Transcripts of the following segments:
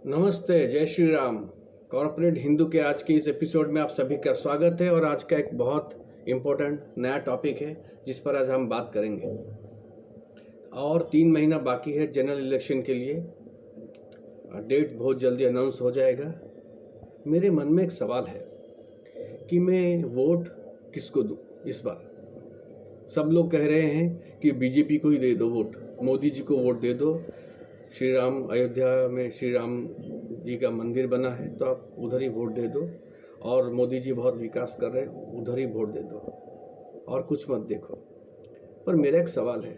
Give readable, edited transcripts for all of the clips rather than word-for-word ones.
नमस्ते, जय श्री राम। कॉर्पोरेट हिंदू के आज के इस एपिसोड में आप सभी का स्वागत है और आज का एक बहुत इम्पोर्टेंट नया टॉपिक है जिस पर आज हम बात करेंगे। और 3 महीना बाकी है जनरल इलेक्शन के लिए। डेट बहुत जल्दी अनाउंस हो जाएगा। मेरे मन में एक सवाल है कि मैं वोट किसको दूं इस बार। सब लोग कह रहे हैं कि बीजेपी को ही दे दो वोट, मोदी जी को वोट दे दो। श्री राम अयोध्या में श्री राम जी का मंदिर बना है तो आप उधर ही वोट दे दो, और मोदी जी बहुत विकास कर रहे हैं, उधर ही वोट दे दो और कुछ मत देखो। पर मेरा एक सवाल है,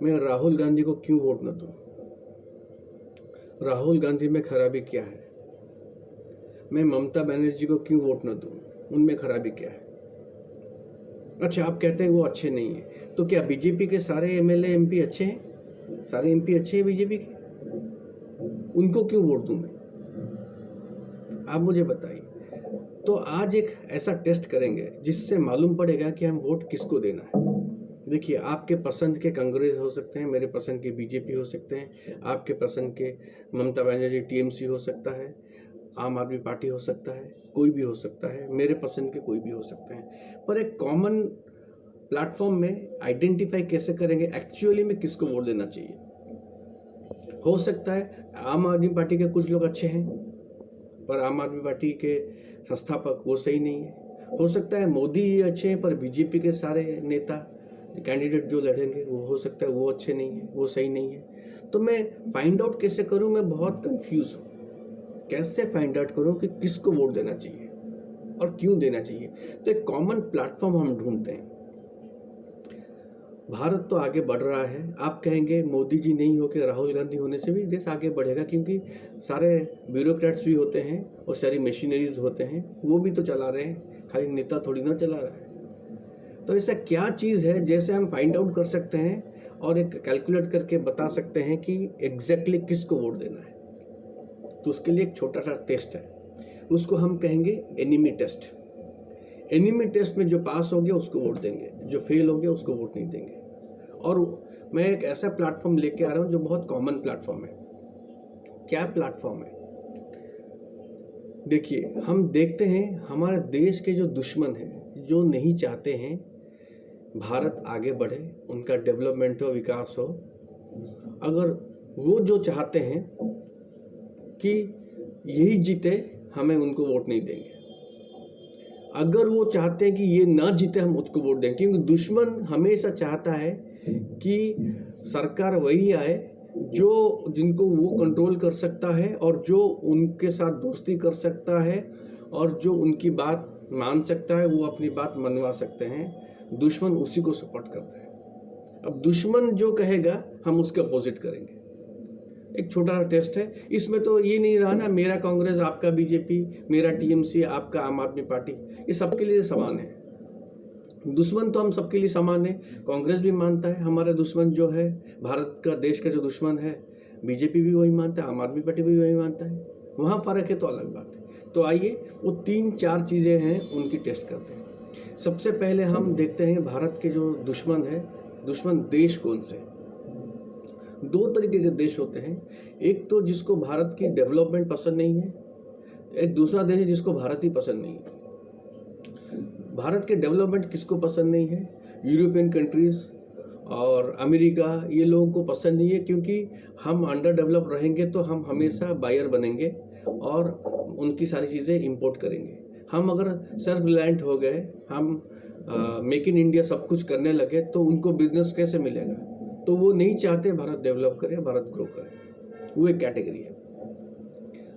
मैं राहुल गांधी को क्यों वोट न दूं? राहुल गांधी में खराबी क्या है? मैं ममता बनर्जी को क्यों वोट न दूं? उनमें खराबी क्या है? अच्छा, आप कहते हैं वो अच्छे नहीं है, तो क्या बीजेपी के सारे एमएलए एमपी अच्छे हैं? सारे एमपी अच्छे हैं बीजेपी के? उनको क्यों वोट दूं मैं? आप मुझे बताइए। तो आज एक ऐसा टेस्ट करेंगे जिससे मालूम पड़ेगा कि हम वोट किसको देना है। देखिए, आपके पसंद के कांग्रेस हो सकते हैं, मेरे पसंद के बीजेपी हो सकते हैं, आपके पसंद के ममता बनर्जी टीएमसी हो सकता है, आम आदमी पार्टी हो सकता है, कोई भी हो सकता है, मेरे पसंद के कोई भी हो सकते हैं। पर एक कॉमन प्लेटफॉर्म में आइडेंटिफाई कैसे करेंगे एक्चुअली में किसको वोट देना चाहिए। हो सकता है आम आदमी पार्टी के कुछ लोग अच्छे हैं, पर आम आदमी पार्टी के संस्थापक वो सही नहीं है। हो सकता है मोदी ही अच्छे हैं, पर बीजेपी के सारे नेता कैंडिडेट जो लड़ेंगे वो हो सकता है वो अच्छे नहीं है, वो सही नहीं है। तो मैं फाइंड आउट कैसे करूं? मैं बहुत कंफ्यूज हूँ। कैसे फाइंड आउट करूं कि किसको वोट देना चाहिए और क्यों देना चाहिए? तो एक कॉमन प्लेटफॉर्म हम ढूंढते हैं। भारत तो आगे बढ़ रहा है। आप कहेंगे मोदी जी नहीं होके राहुल गांधी होने से भी देश आगे बढ़ेगा, क्योंकि सारे ब्यूरोक्रेट्स भी होते हैं और सारी मशीनरीज होते हैं, वो भी तो चला रहे हैं, खाली नेता थोड़ी ना चला रहा है। तो ऐसा क्या चीज़ है जैसे हम फाइंड आउट कर सकते हैं और एक कैलकुलेट करके बता सकते हैं कि एग्जैक्टली किसको वोट देना है? तो उसके लिए एक छोटा सा टेस्ट है, उसको हम कहेंगे एनिमी टेस्ट। एनिमी टेस्ट में जो पास हो गया उसको वोट देंगे, जो फेल हो गया उसको वोट नहीं देंगे। और मैं एक ऐसा प्लेटफॉर्म लेके आ रहा हूँ जो बहुत कॉमन प्लेटफॉर्म है। क्या प्लेटफॉर्म है? देखिए, हम देखते हैं हमारे देश के जो दुश्मन हैं, जो नहीं चाहते हैं भारत आगे बढ़े, उनका डेवलपमेंट हो, विकास हो, अगर वो जो चाहते हैं कि यही जीते, हमें उनको वोट नहीं देंगे। अगर वो चाहते हैं कि ये ना जीते, हम उसको वोट देंगे, क्योंकि दुश्मन हमेशा चाहता है कि सरकार वही आए जो जिनको वो कंट्रोल कर सकता है और जो उनके साथ दोस्ती कर सकता है और जो उनकी बात मान सकता है, वो अपनी बात मनवा सकते हैं। दुश्मन उसी को सपोर्ट करता है। अब दुश्मन जो कहेगा हम उसके अपोजिट करेंगे। एक छोटा सा टेस्ट है। इसमें तो ये नहीं रहा ना मेरा कांग्रेस आपका बीजेपी, मेरा टीएमसी आपका आम आदमी पार्टी, ये सबके लिए समान है। दुश्मन तो हम सबके लिए समान है। कांग्रेस भी मानता है हमारा दुश्मन जो है, भारत का देश का जो दुश्मन है, बीजेपी भी वही मानता है, आम आदमी पार्टी भी वही मानता है। वहाँ फर्क है तो अलग बात है। तो आइए वो 3-4 चीज़ें हैं उनकी टेस्ट करते हैं। सबसे पहले हम देखते हैं भारत के जो दुश्मन है, दुश्मन देश कौन से? 2 तरीके के देश होते हैं। एक तो जिसको भारत की डेवलपमेंट पसंद नहीं है, एक दूसरा देश है जिसको भारत ही पसंद नहीं है। भारत के डेवलपमेंट किसको पसंद नहीं है? यूरोपियन कंट्रीज़ और अमेरिका, ये लोगों को पसंद नहीं है, क्योंकि हम अंडर डेवलप रहेंगे तो हम हमेशा बायर बनेंगे और उनकी सारी चीज़ें इंपोर्ट करेंगे। हम अगर सेल्फ रिलायंट हो गए, हम मेक इन इंडिया सब कुछ करने लगे, तो उनको बिजनेस कैसे मिलेगा? तो वो नहीं चाहते भारत डेवलप करे, भारत ग्रो करे। वो एक कैटेगरी है।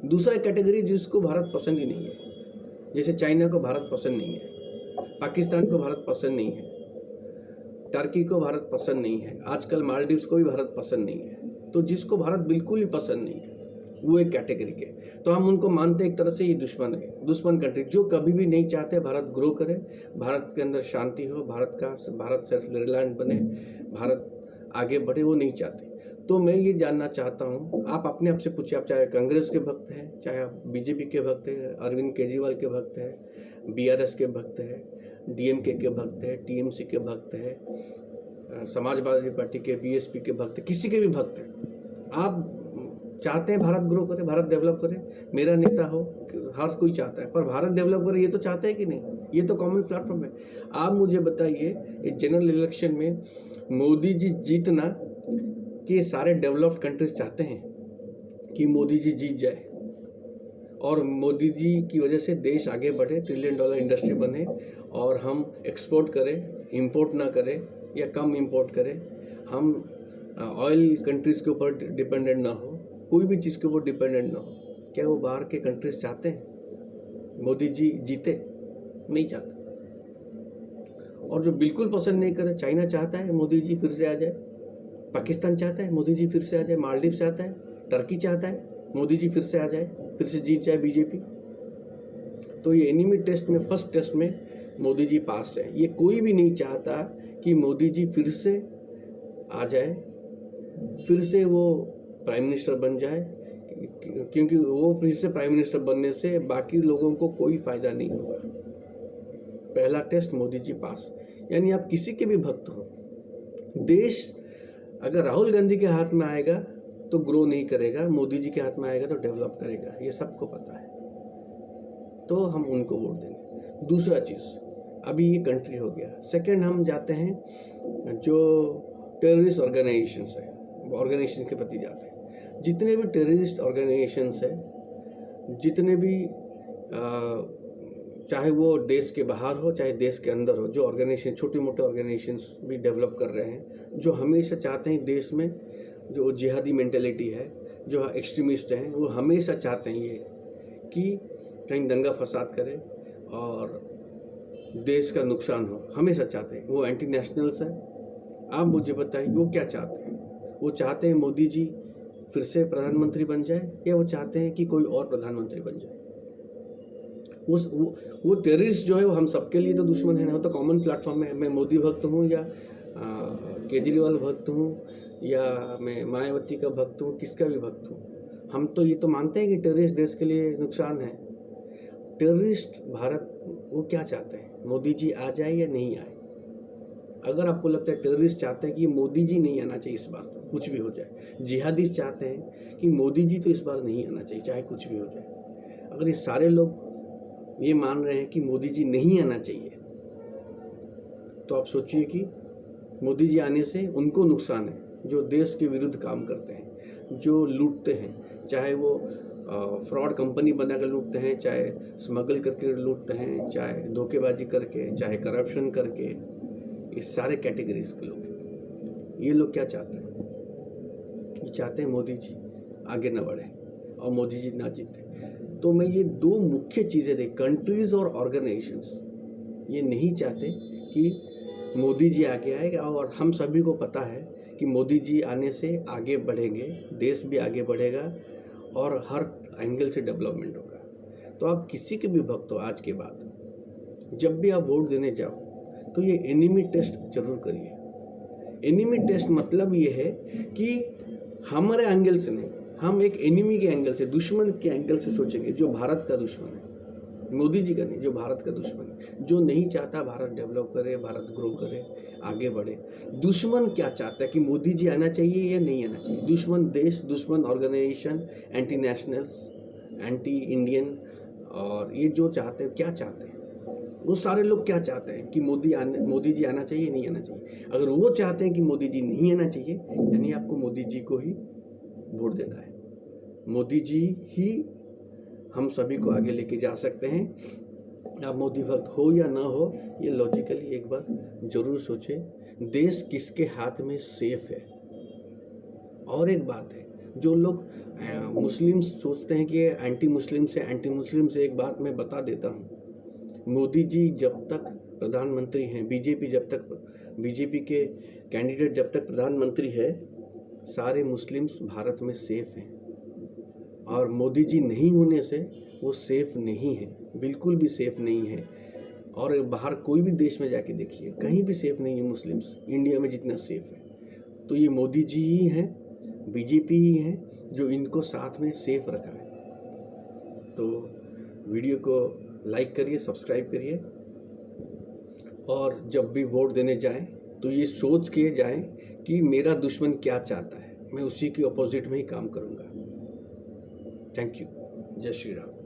दूसरा कैटेगरी जिसको भारत पसंद ही नहीं है, जैसे चाइना को भारत पसंद नहीं है, पाकिस्तान को भारत पसंद नहीं है, टर्की को भारत पसंद नहीं है, आजकल मालदीव्स को भी भारत पसंद नहीं है। तो जिसको भारत बिल्कुल ही पसंद नहीं है, वो एक कैटेगरी के, तो हम उनको मानते हैं एक तरह से ये दुश्मन है, दुश्मन कंट्री, जो कभी भी नहीं चाहते भारत ग्रो करे, भारत के अंदर शांति हो, भारत सेल्फ रिलायंट बने, भारत आगे बढ़े, वो नहीं चाहते। तो मैं ये जानना चाहता हूँ, आप अपने आप से पूछिए, आप चाहे कांग्रेस के भक्त हैं, चाहे आप बीजेपी के भक्त हैं, अरविंद केजरीवाल के भक्त हैं, बीआरएस के भक्त हैं, डीएमके के भक्त हैं, टीएमसी के भक्त हैं, समाजवादी पार्टी के, बीएसपी के भक्त, किसी के भी भक्त हैं, आप चाहते हैं भारत ग्रो करे, भारत डेवलप करे, मेरा नेता हो, हर कोई चाहता है, पर भारत डेवलप करे ये तो चाहते हैं कि नहीं? ये तो कॉमन प्लेटफॉर्म है। आप मुझे बताइए, इस जनरल इलेक्शन में मोदी जी जीतना कि सारे डेवलप्ड कंट्रीज चाहते हैं कि मोदी जी जीत जाए और मोदी जी की वजह से देश आगे बढ़े, ट्रिलियन डॉलर इंडस्ट्री बने और हम एक्सपोर्ट करें, इंपोर्ट ना करें या कम इंपोर्ट करें, हम ऑयल कंट्रीज़ के ऊपर डिपेंडेंट ना हो, कोई भी चीज़ के ऊपर डिपेंडेंट ना हो। क्या वो बाहर के कंट्रीज चाहते हैं मोदी जी जीते? नहीं चाहते। और जो बिल्कुल पसंद नहीं करे, चाइना चाहता है मोदी जी फिर से आ जाए, पाकिस्तान चाहता है मोदी जी फिर से आ जाए, मालदीव चाहता है, टर्की चाहता है मोदी जी फिर से आ जाए, फिर से जीत जाए बीजेपी। तो ये एनिमी टेस्ट में, फर्स्ट टेस्ट में मोदी जी पास है। ये कोई भी नहीं चाहता कि मोदी जी फिर से आ जाए, फिर से वो प्राइम मिनिस्टर बन जाए, क्योंकि वो फिर से प्राइम मिनिस्टर बनने से बाकी लोगों को कोई फायदा नहीं होगा। पहला टेस्ट मोदी जी पास, यानी आप किसी के भी भक्त हो, देश अगर राहुल गांधी के हाथ में आएगा तो ग्रो नहीं करेगा, मोदी जी के हाथ में आएगा तो डेवलप करेगा, ये सबको पता है। तो हम उनको वोट देंगे। दूसरा चीज़, अभी ये कंट्री हो गया। सेकंड हम जाते हैं जो टेररिस्ट ऑर्गेनाइजेशंस है, ऑर्गेनाइजेशन के प्रति जाते हैं। जितने भी टेररिस्ट ऑर्गेनाइजेशंस है, जितने भी चाहे वो देश के बाहर हो चाहे देश के अंदर हो, जो ऑर्गेनाइजेशन, छोटे मोटे ऑर्गेनाइजेशंस भी डेवलप कर रहे हैं, जो हमेशा चाहते हैं देश में जो जिहादी मेंटेलिटी है, जो एक्सट्रीमिस्ट हैं, वो हमेशा चाहते हैं ये कि कहीं दंगा फसाद करे और देश का नुकसान हो, हमेशा चाहते हैं। वो एंटी नेशनल्स हैं। आप मुझे बताइए वो क्या चाहते हैं? वो चाहते हैं मोदी जी फिर से प्रधानमंत्री बन जाए, या वो चाहते हैं कि कोई और प्रधानमंत्री बन जाए? वो टेररिस्ट जो है वो हम सबके लिए तो दुश्मन है ना, वो तो कॉमन प्लेटफॉर्म है। मैं मोदी भक्त हूँ या केजरीवाल भक्त हूँ या मैं मायावती का भक्त हूँ, किसका भी भक्त हूँ, हम तो ये तो मानते हैं कि टेररिस्ट देश के लिए नुकसान है। टेररिस्ट भारत वो क्या चाहते हैं? मोदी जी आ जाए या नहीं आए? अगर आपको लगता है टेररिस्ट चाहते हैं कि मोदी जी नहीं आना चाहिए इस बार, तो कुछ भी हो जाए। जिहादिस्ट चाहते हैं कि मोदी जी तो इस बार नहीं आना चाहिए, चाहे कुछ भी हो जाए। अगर ये सारे लोग ये मान रहे हैं कि मोदी जी नहीं आना चाहिए, तो आप सोचिए कि मोदी जी आने से उनको नुकसान है, जो देश के विरुद्ध काम करते हैं, जो लूटते हैं, चाहे वो फ्रॉड कंपनी बनाकर लूटते हैं, चाहे स्मगल करके लूटते हैं, चाहे धोखेबाजी करके, चाहे करप्शन करके, ये सारे कैटेगरीज के लोग, ये लोग क्या चाहते हैं? ये चाहते हैं मोदी जी आगे ना बढ़े और मोदी जी ना जीते। तो मैं ये दो मुख्य चीज़ें देख, कंट्रीज और ऑर्गेनाइजेशंस ये नहीं चाहते कि मोदी जी आगे आएगा, और हम सभी को पता है कि मोदी जी आने से आगे बढ़ेंगे, देश भी आगे बढ़ेगा और हर एंगल से डेवलपमेंट होगा। तो आप किसी के भी भक्त हो, आज के बाद जब भी आप वोट देने जाओ तो ये एनिमी टेस्ट जरूर करिए। एनिमी टेस्ट मतलब ये है कि हमारे एंगल से नहीं, हम एक एनिमी के एंगल से, दुश्मन के एंगल से सोचेंगे, जो भारत का दुश्मन है, मोदी जी का नहीं, जो भारत का दुश्मन है, जो नहीं चाहता भारत डेवलप करे, भारत ग्रो करे, आगे बढ़े। दुश्मन क्या चाहता है कि मोदी जी आना चाहिए या नहीं आना चाहिए? दुश्मन देश, दुश्मन organisation, anti nationals, anti Indian, और ये जो चाहते हैं, क्या चाहते हैं वो सारे लोग? क्या चाहते हैं कि मोदी जी आना चाहिए, नहीं आना चाहिए? अगर वो चाहते हैं कि मोदी जी नहीं आना चाहिए, यानी आपको मोदी जी को ही वोट देना है। मोदी जी ही हम सभी को आगे लेके जा सकते हैं। आप मोदी भक्त हो या ना हो, ये लॉजिकली एक बार जरूर सोचें, देश किसके हाथ में सेफ है। और एक बात है, जो लोग मुस्लिम सोचते हैं कि एंटी मुस्लिम से एक बात मैं बता देता हूँ, मोदी जी जब तक प्रधानमंत्री हैं, बीजेपी के कैंडिडेट जब तक प्रधानमंत्री है, सारे मुस्लिम्स भारत में सेफ हैं, और मोदी जी नहीं होने से वो सेफ नहीं है, बिल्कुल भी सेफ नहीं है। और बाहर कोई भी देश में जाके देखिए, कहीं भी सेफ नहीं है मुस्लिम्स, इंडिया में जितना सेफ है। तो ये मोदी जी ही हैं, बीजेपी ही हैं जो इनको साथ में सेफ रखा है। तो वीडियो को लाइक करिए, सब्सक्राइब करिए, और जब भी वोट देने जाएं तो ये सोच के जाएं कि मेरा दुश्मन क्या चाहता है, मैं उसी के अपोजिट में ही काम करूंगा। Thank you. जय श्री राम।